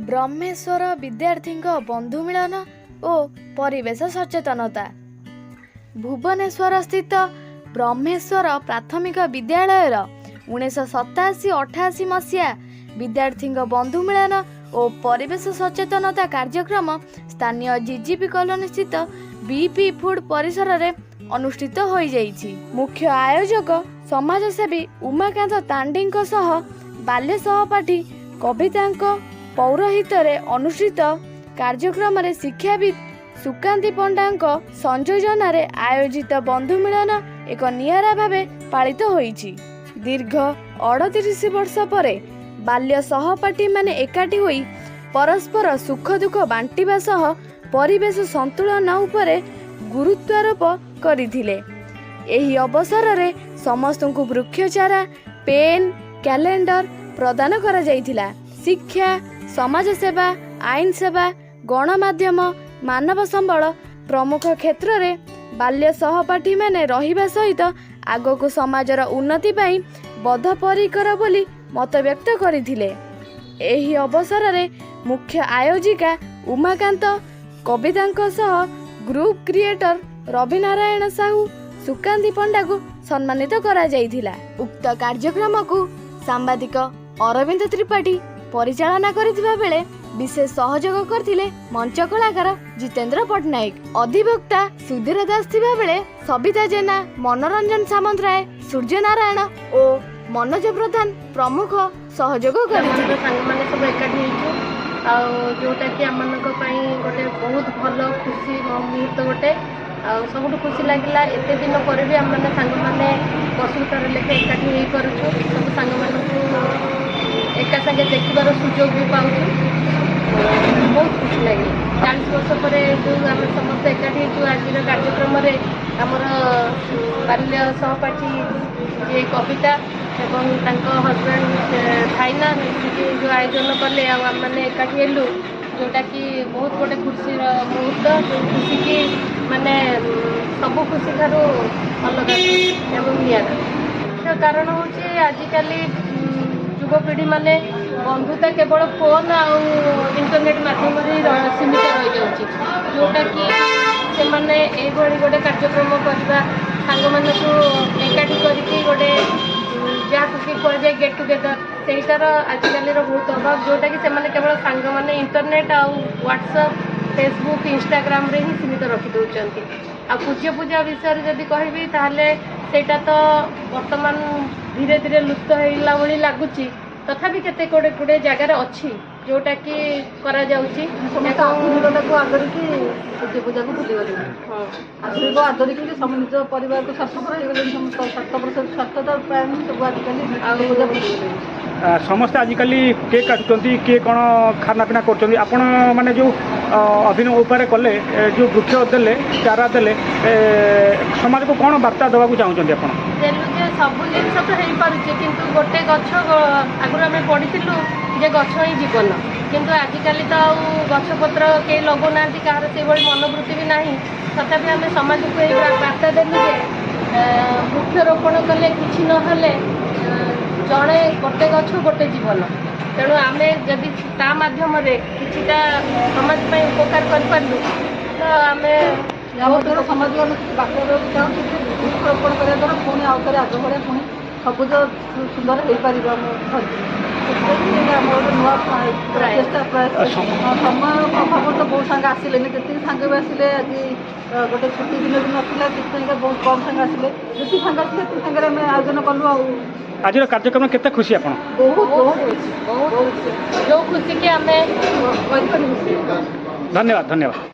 ब्रह्मेश्वर विद्यार्थी बंधु मिलन और परिवेश सचेतनता। भुवनेश्वर स्थित ब्रह्मेश्वर प्राथमिक विद्यालय 1987-88 मसीहा विद्यार्थी बंधु मिलन और परिवेश सचेतनता कार्यक्रम स्थानीय जीजीपी कॉलोनी स्थित बीपी फूड परिसर में अनुष्ठित हो जाइछि। मुख्य आयोजक समाजसेवी उमाकांत तांडी बाल्य सहपाठी कविता पौरोहित अनुष्ठित कार्यक्रम में शिक्षाविद सुकांती पंडा संयोजन आयोजित बंधु मिलन एक नियारा भावे पालित होइछि। दीर्घ 38 वर्ष पर बाल्य सहपाठी माने एकाठी होई परस्पर सुख दुख बांटिबा सह परिवेश संतुलन उपरे गुरुत्वारोप करथिले। एही अवसर रे समस्तଙ୍କୁ वृक्षचारा पेन कैलेंडर प्रदान करा जायथिला। शिक्षा समाज सेवा आईन सेवा गणमाध्यम मानव संबल प्रमुख क्षेत्र रे बाल्य सहपाठी माने रहिबा सहित आगको समाजर उन्नति पाई बद्धपरिकर बोली मत व्यक्त करथिले। एही अवसर रे मुख्य आयोजिका उमाकांत कविता सह ग्रुप क्रिएटर रविनारायण साहू सुकांती पंडा को सम्मानित करा जायथिला। उक्त कार्यक्रम को सांबादिक अरविंद त्रिपाठी परिचालना करथिबा बेले विशेष सहयोग करथिले मंच कलाकार जितेंद्र पटनायक, अधिवक्ता सुधीर दास थिबा बेले सविता जेना, मनोरंजन सामंतराय, सूर्य नारायण और मनोज प्रधान प्रमुख सहयोग करथिले। सांग माने सब एकाठी जोटा कि आम गोटे बहुत भल खुशी मुहूर्त गोटे सब खुशी लगिला। एत दिन पर भी आम सांग मैंने वर्षकार लेखे एकाठी हो पार्छु। सब सांग एका सागे देखार सुजोग भी पाऊँ। बहुत खुशी लगे 40 वर्ष पर जो आम समस्त एकाठी जो आज कार्यक्रम आमर बाल्य सहपाठी ये कविता एवं हजबैंड भाईना जो आयोजन कले आने एकाठी हेलु जोटा कि बहुत गोटे खुशी मुहूर्त। जो खुशी की माने सब खुशी ठार अलग एवं निरा कारण हूँ आजिकल युवपीढ़ी माने बंधुता केवल फोन आ इंटरनेट माध्यम सीमित रही जाऊँगी। जोटा कि से माने गोटे कार्यक्रम करवा सांग मानक एकाठी करके गोटे जहाँ कि कहुए गेट टुगेदर सेटार आजिकल बहुत अभाव। जोटा कि से केवल सांग माने इंटरनेट आ व्हाट्सएप फेसबुक इंस्टाग्राम रे ही सीमित रखिदौरान। आ पूज्य पूजा विषय जदि कहबी ताहले सेटा तो वर्तमान धीरे धीरे लुप्त होइला भली लागुची। तथापि केते कोडे कोडे जगार अच्छी जोटा कि करा जाउची आधुनिकता को आदर की पूज्य पूजा को भूली गले। आधुनिक आदर की सब निज परिवार को स्वार्थपर हो गले। समस्त 7% स्वार्थता प्राय सब आजिकल पूजा भूली गले। समस्त आजिकल केक काटुंट किए कौन खाना पिना कर आपण मैंने जो अभिनय उपाय कले जो वृक्ष देले चारा देले समाज को कौन वार्ता देवाक चाहते आप? सब जिन तो हो पारे कि गोटे गछ आगुरी आम पढ़ी जे गछ ही जीवन किंतु आजिकल तो गछपत्र कई लगौना कहार से मनोवृत्ति भी ना। तथापि आम समाज को यही बार्ता देलु जे वृक्षरोपण कले कि ना जड़े गोटे गछ गोटे जीवन। तेणु आम जदि ता माध्यम किछिटा समाज में उपकार करूँ तो आम समाज बात चाहूँ वृक्षरोपण करने द्वारा पुणी आउ थे आग भाया पुणी सबुज सुंदर हो पार नुआ चेष्टा प्रयास समय अभाव तो बहुत सांग आसिले जी सांग भी आसिले। आज गोटे छुट्टी दिन भी नाला से बहुत कम सांग आसिले जी सांग आसिले से सांगे आम आयोजन कलु। आज कार्यक्रम केते खुशी आप? बहुत बहुत जो खुशी कि आम धन्यवाद धन्यवाद।